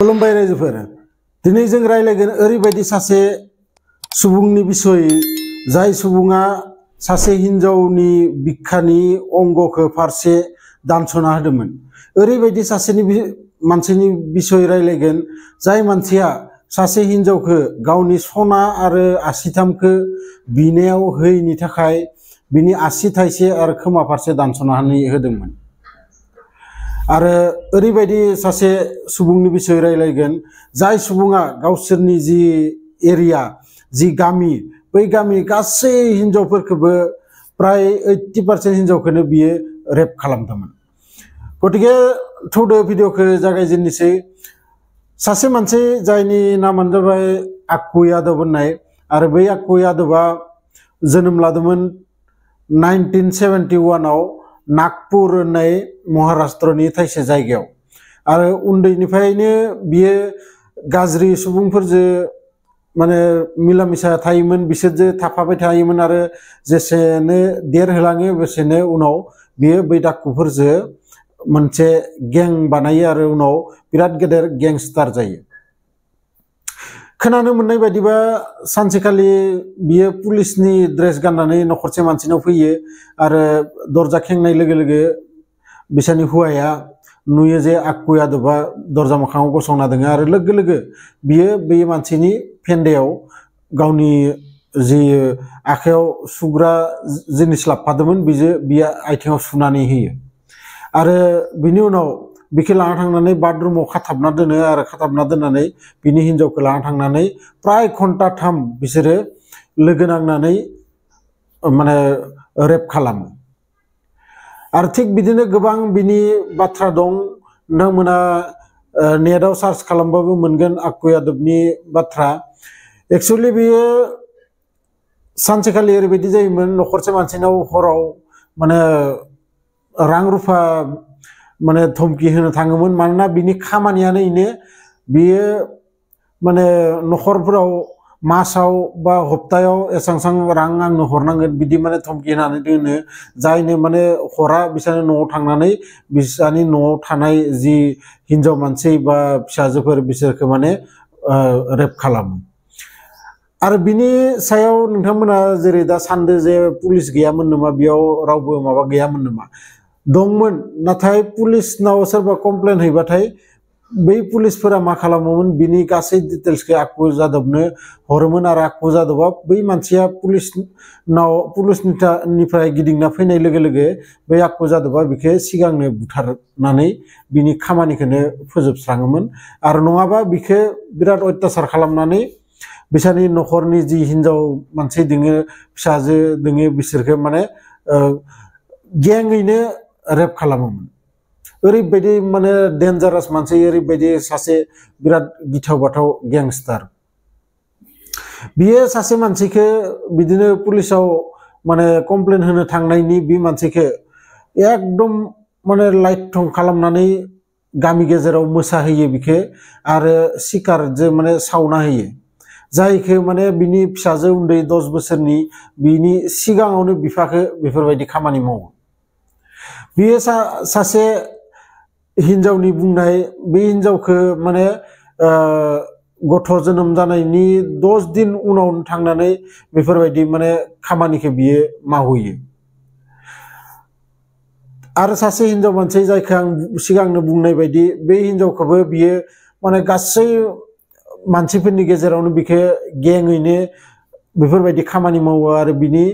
खुलुमबाय रायजोफोर दिनै जों रायलायगोन ओरैबायदि सासे सुबुंनि बिसय जाय सुबुङा सासे हिनजावनि बिखानि अंगखौ फारसे दानसना होदोंमोन ओरैबायदि सासेनि मानसिनि बिसय रायलायगोन जाय मानसिया सासे हिनजावखौ गावनि सना आरो आसिथामखौ बिनायाव होयैनि थाखाय बिनि आसि थाइसे आरो खोमा फारसे दानसना होदोंमोन आरो ओरैबायदि सासे सुबुंनि बिसय रायलायगोन जाय सुबुङा गावसोरनि जि एरिया जि गामि बै गामि गासै हिनजावफोरखौबो प्राय 80% हिनजावखौनो बियो रेप खालामदोंमोन। गतिके थौदो भिडिअखौ जागायजेननोसै। सासे मानसि जायनि नामानो जाबाय आक्कु यादव होननाय आरो बै आक्कु यादवा जोनोम लादोंमोन 1971 आव नागपुर होननाय महाराष्ट्रनि थाइसे जायगायाव आरो उन्दैनिफ्रायनो बियो गाज्रि सुबुंफोरजों माने मिला मिसा थायोमोन बिसोरजों थाफाबाय थायोमोन आरो जेसेनो देरहोलाङो बेसेनो उनाव बियो बै डाक्कुफोरजों मोनसे गें बानायो आरो उनाव बिराद गेदेर गेंस्टार जायो। खोनानो मोननाय बायदिबा सानसेखालि बियो पुलिसनि ड्रेस गाननानै नखरसे मानसिनाव फैयो आरो दरजा खेंनाय लोगो लोगो बिसानि हुवाया नुयो जे आक्कु यादवा दरजा मोखाङाव गसंना दङ आरो लोगो लोगो बियो बे मानसिनि फेन्दायाव गावनि जि आखायाव सुग्रा जिनिस लाबोफादोंमोन बियो आथिङाव सुनानै होयो आरो बिनि उनाव बिखौ लाना थांनानै बाथरुमाव खाथाबना दोनो आरो खाथाबना दोननानै बिनि हिनजावखौ लाना थांनानै प्राय घन्टाथाम बिसोरो लोगो नांनानै माने रेप खालामो आरो थिग बिदिनो गोबां बिनि बाथ्रा दं। नोंथांमोना नेटआव सार्च खालामबाबो मोनगोन आक्कु यादवनि बाथ्रा। एक्चुअली बियो सानसेखालि ओरैबायदि जायोमोन नखरसे मानसिनाव हराव माने रां रुफा माने धमकी होनो थाङोमोन मानोना बिनि खामानियानो इनो बियो माने नखरफोराव मासाव बा हप्तायाव एसांसां रां आंनो हरनांगोन बिदि माने धमकी होनानै दोनो जायनो माने हरा बिसानि न'आव थांनानै बिसानि न'आव थानाय जि हिनजाव मानसि बा फिसाजोफोर बिसोरखौ माने रेप खालामो आरो बिनि सायाव नोंथांमोना जेरै दा सानदो जे पुलिस गैयामोन नामा बेयाव रावबो माबा गैयामोन नामा दंमोन नाथाय पुलिसनाव सोरबा कमप्लेन हैबाथाय बै पुलिसफोरा मा खालामोमोन बिनि गासै डिटेल्सखौ आक्कु यादवनो हरोमोन आरो आक्कु यादवा बै मानसिया पुलिसनिफ्राय गिदिंना फैनाय लोगो लोगो बै आक्कु यादवा बिखौ सिगांनो बुथारनानै बिनि खामानिखौनो फोजोबस्राङोमोन आरो नङाबा बिखौ बिराद अत्याचार खालामनानै बिसानि नखरनि जि हिनजाव मानसि दोङो फिसाजो दोङो बिसोरखौ माने गेङैनो रेप खालामोमोन। ओरैबायदि माने डेन्जारास मानसि ओरैबायदि सासे बिराद गिथाव बाथाव गेंस्टार। बियो सासे मानसिखौ बिदिनो पुलिसाव माने कमप्लेन होनो थांनायनि बे मानसिखौ एकदम माने लाइट थं खालामनानै गामि गेजेराव मोसाहोयो बिखौ आरो सिकारजों माने सावना होयो जायखौ माने बिनि फिसाजो उन्दै 10 बोसोरनि बिनि सिगाङावनो बिफाखौ बेफोरबायदि खामानि मावो। बियो सासे हिनजावनि बुंनाय बे हिनजावखौ माने गथ' जोनोम जानायनि 10 दिन उनावनो थांनानै बेफोरबायदि माने खामानिखौ बियो मावहैयो आरो सासे हिनजाव मानसि जायखौ आं सिगांनो बुंनाय बायदि बे हिनजावखौबो बियो माने गासै मानसिफोरनि गेजेरावनो बिखौ गेङैनो बेफोरबायदि खामानि मावो आरो बिनि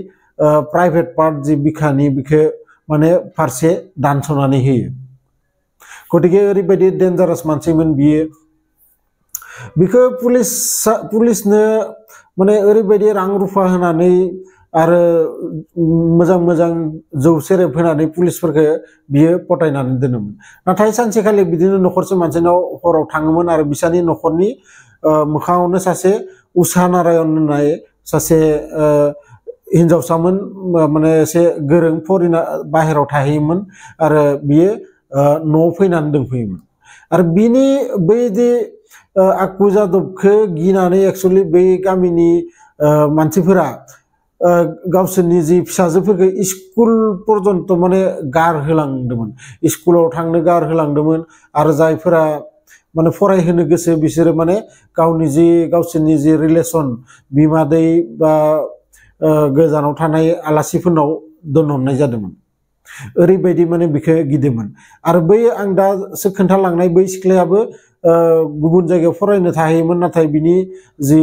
प्राइभेट पार्ट जि बिखानि बिखौ माने फारसे दानसनानै होयो। गतिके ओरैबायदि डेन्जारास मानसिमोन बिखौ पुलिसनो माने ओरैबायदि रां रुफा होनानै आरो मोजां मोजां जौ सेरेब होनानै पुलिसफोरखौ बियो पटायनानै दोनोमोन नाथाय सानसेखालि बिदिनो नखरसे मानसिनाव हराव थाङोमोन आरो बिसानि नखरनि मोखाङावनो सासे उषा नारायण होननाय सासे हिनजावसामोन माने एसे गोरों फरिना बाहेराव थाहैयोमोन आरो बियो न'आव फैनानै दोनफैयोमोन आरो बिनि बैदि आक्कु यादवखौ गिनानै एक्चुअली बै गामिनि मानसिफोरा गावसोरनि जि फिसाजोफोरखौ स्कुल पर्यन्त माने गारहोलांदोंमोन स्कुलाव थांनो गारहोलांदोंमोन आरो जायफोरा माने फरायहोनो गोसो बिसोरो माने गावसोरनि जि रिलेसन बिमादै बा गोजानाव थानाय आलासिफोरनाव दोनहरनाय जादोंमोन ओरैबायदि माने बिखौ गिदोंमोन आरो बै आं दासो खोन्थालांनाय बै सिख्लायाबो गुबुन जायगायाव फरायनो थाहैयोमोन नाथाय बिनि जि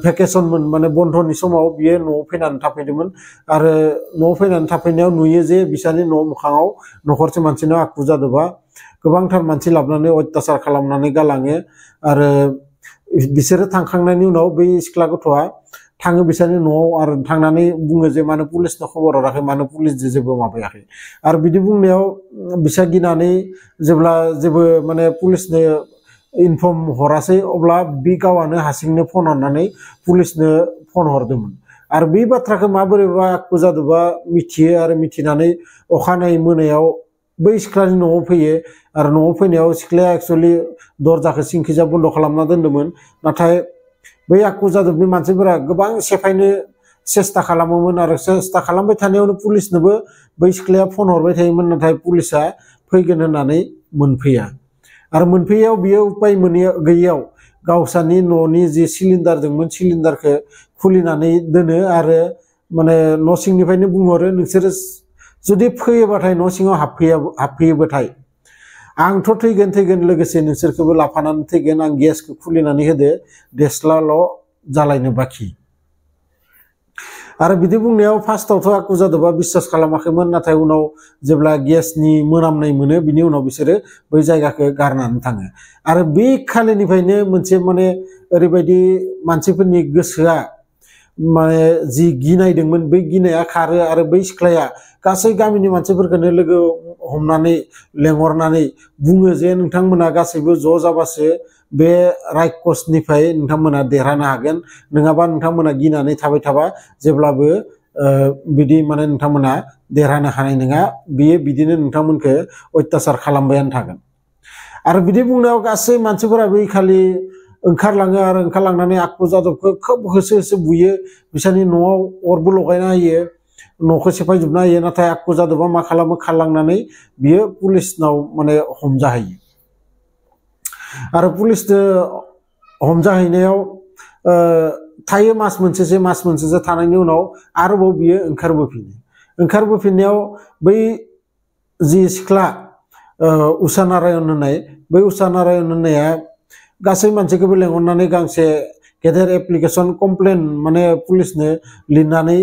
भेकेसनमोन माने बन्दनि समाव बियो न'आव फैनानै थाफैदोंमोन आरो न'आव फैनानै थाफैनायाव नुयो जे बिसानि न' मोखाङाव न'खरसे मानसिनाव आखु जादोंबा गोबांथार मानसि लाबोनानै अत्याचार खालामनानै गालाङो आरो बिसोरो थांखांनायनि उनाव बै सिख्ला गथ'आ थाङो बिसोरनि न'आव आरो थांनानै बुङो जे मानो पुलिसनो खबर हराखै मानो पुलिसजों जेबो माबायाखै आरो बिदि बुंनायाव बिसा गिनानै जेब्ला जेबो माने पुलिसनो इनफर्म हरासै अब्ला बि गावानो हारसिंनो फन हरनानै पुलिसनो फन हरदोंमोन आरो बे बाथ्राखौ माबोरैबा आखु जादोंबा मिथियो आरो मिथिनानै अखानायै मोनायाव बै सिख्लानि न'आव फैयो आरो न'आव फैनायाव सिख्लाया एक्चुअलि दरजाखौ सिंखिजा बन्द खालामना दोन्दोंमोन नाथाय बै आखु जादोबनि मानसिफोरा गोबां सेफायनो सेस्था खालामोमोन आरो सेस्था खालामबाय थानायावनो पुलिसनोबो बै सिख्लाया फन हरबाय थायोमोन नाथाय पुलिसा फैगोन होननानै मोनफैया आरो मोनफैयाव बियो उपाय गैयैयाव गावसानि न'नि जि सिलिन्डार दंमोन सिलिन्डारखौ खुलिनानै दोनो आरो माने न' सिंनिफ्रायनो बुंहरो नोंसोरो जुदि फैयोबाथाय न' सिङाव हाबफैयोबाथाय आंथ' थैगोन लोगोसे नोंसोरखौबो लाफानानै थैगोन आं गेसखौ खुलिनानै होदो देस्लाल' जालायनो बाखि आरो बिदि बुंनायाव फार्स्टआवथ' आखु जादोंबा बिश्वास खालामाखैमोन नाथाय उनाव जेब्ला गेसनि मोनामनाय मोनो बिनि उनाव बिसोरो बै जायगाखौ गारनानै थाङो आरो बे खालिनिफ्रायनो मोनसे माने ओरैबायदि मानसिफोरनि गोसोआ माने जि गिनायदोंमोन बै गिनाया खारो आरो बै सिख्लाया गासै गामिनि मानसिफोरखौनो लोगो हमनानै लेंहरनानै बुङो जे नोंथांमोना गासैबो ज' जाबासो बे रायखसनिफ्राय नोंथांमोना देरहानो हागोन नङाबा नोंथांमोना गिनानै थाबाय थाबा जेब्लाबो बिदि माने नोंथांमोना देरहानो हानाय नङा बियो बिदिनो नोंथांमोनखौ अत्याचार खालामबायानो थागोन आरो बिदि बुंनायाव गासै मानसिफोराबो खालि ओंखारलाङो आरो ओंखारलांनानै आखु जादबखौ खोब होसो बुयो बिसोरनि न'आव अरबो लगायना होयो न'खौ सेफायजोबना होयो नाथाय आखु जादबा मा खालामो खारलांनानै बियो पुलिसनाव माने हमजाहैयो आरो पुलिसनो हमजाहैनायाव थायो मास मोनसेसो थानायनि उनाव आरोबाव बियो ओंखारबोफिननायाव बै जि सिख्ला उषा नारायण होननाय बै उषा नारायण होननाया गासै मानसिखौबो लेंहरनानै गांसे गेदेर एप्लिकेसन कमप्लेन माने पुलिसनो लिरनानै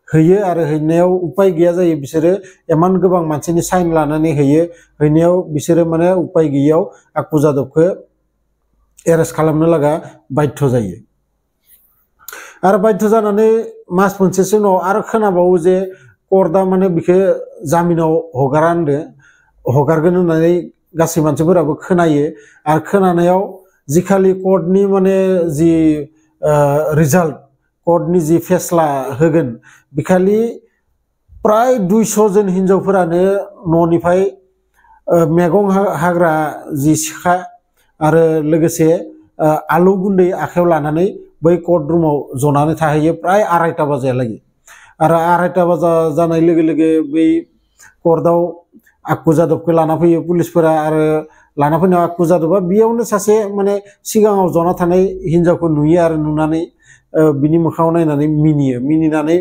होयो आरो हैनायाव उपाय गैया जायो बिसोरो इमान गोबां मानसिनि साइन लानानै हैनायाव बिसोरो माने उपाय गैयैयाव आखु जादबखौ एरेस्ट खालामनो लागा बाध्य जायो आरो बाध्य जानानै मास मोनसेसो उनाव आरो खोनाबावो जे कर्टआ माने बिखौ जामिनाव हगारगोन होननानै गासै मानसिफोराबो खोनायो आरो खोनानायाव जिखालि कर्टनि माने जि रिजाल्ट कर्टनि जि फेस्ला होगोन बिखालि प्राय 200 जन हिनजावफोरानो न'निफ्राय मैगं हाग्रा जि सिखा आरो लोगोसे आलु गुन्दै आखायाव लानानै बै कर्ट रुमाव जनानै थाहैयो प्राय 2:30 बाजियालागै आरो 2:30 बाजा जानाय लोगो लोगो बै कर्टआव आखु जादबखौ लाना फैयो पुलिसफोरा आरो लाना फैनायाव आखु जादबा बेयावनो सासे माने सिगाङाव जना थानाय हिनजावखौ नुयो आरो नुनानै बिनि मोखाङाव नायनानै मिनिनानै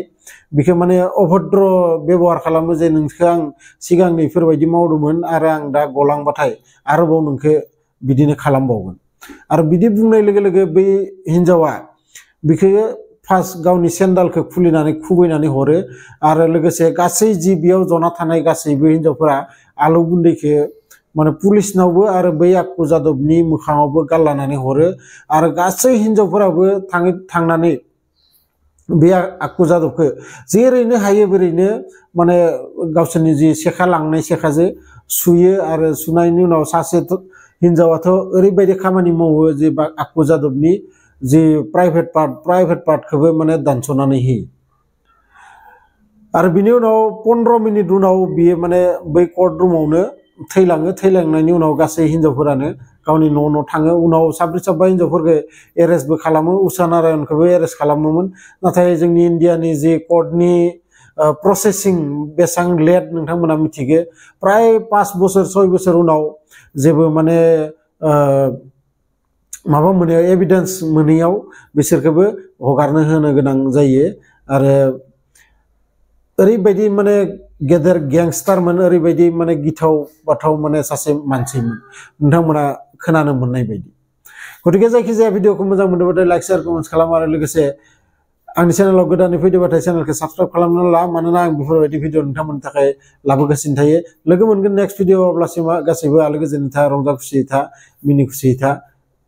बिखौ माने अभद्र बेबहार खालामो जे नोंखौ आं सिगांनो इफोरबायदि मावदोंमोन आरो आं दा गलांबाथाय आरोबाव नोंखौ बिदिनो खालामबावगोन आरो बिदि बुंनाय लोगो लोगो बै हिनजावा बिखौ फार्स्ट गावनि सेन्डालखौ खुलिनानै खुबैनानै हरो आरो लोगोसे गासै जि बेयाव जना थानाय गासैबो हिनजावफोरा आलु गुन्दैखौ माने पुलिसनावबो आरो बै आखु जादबनि मोखाङावबो गारलानानै हरो आरो गासै हिनजावफोराबो थांनानै बे आखु जादबखौ जेरैनो हायो बेरैनो माने गावसोरनि जि सेखा लांनाय सेखाजों सुयो आरो सुनायनि उनाव सासे हिनजावाथ' ओरैबायदि खामानि मावो जे आखु जादबनि जि प्राइभेट पार्टखौबो माने दानस'नानै होयो आरो बिनि उनाव 15 मिनिट उनाव बियो माने बै कर्ट रुमावनो थैलांनायनि उनाव गासै हिनजावफोरानो गावनि न' थाङो उनाव साब्रै हिनजावफोरखौ एरेस्टबो खालामो उषा नारायणखौबो एरेस्ट खालामोमोन नाथाय जोंनि इन्डियानि जि कर्टनि प्रसेसिं बेसेबां लेट नोंथांमोना मिथिगो प्राय 5 बोसोर 6 बोसोर उनाव जेबो माने माबा मोनैयाव एभिडेन्स मोनैयाव बिसोरखौबो हगारनो होनो गोनां जायो आरो ओरैबायदि माने गेदेर गेंस्टारमोन ओरैबायदि माने गिथाव बाथाव माने सासे मानसिमोन नोंथांमोना खोनानो मोननाय बायदि गतिके जायखिजाया भिडिअखौ मोजां मोनोबाथाय लाइक शेयार कमेन्ट खालाम आरो लोगोसे आंनि चेनेलाव गोदानै फैदोंबाथाय चेनेलखौ साबस्क्राइब खालामना ला मानोना आं बेफोरबायदि भिडिअ नोंथांमोननि थाखाय लाबोगासिनो थायो लोगो मोनगोन नेक्स्ट भिडिअ अब्लासिम गासैबो आलो गोजोनै था रंजा खुसियै था मिनि खुसियै था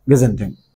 गोजोन्थों।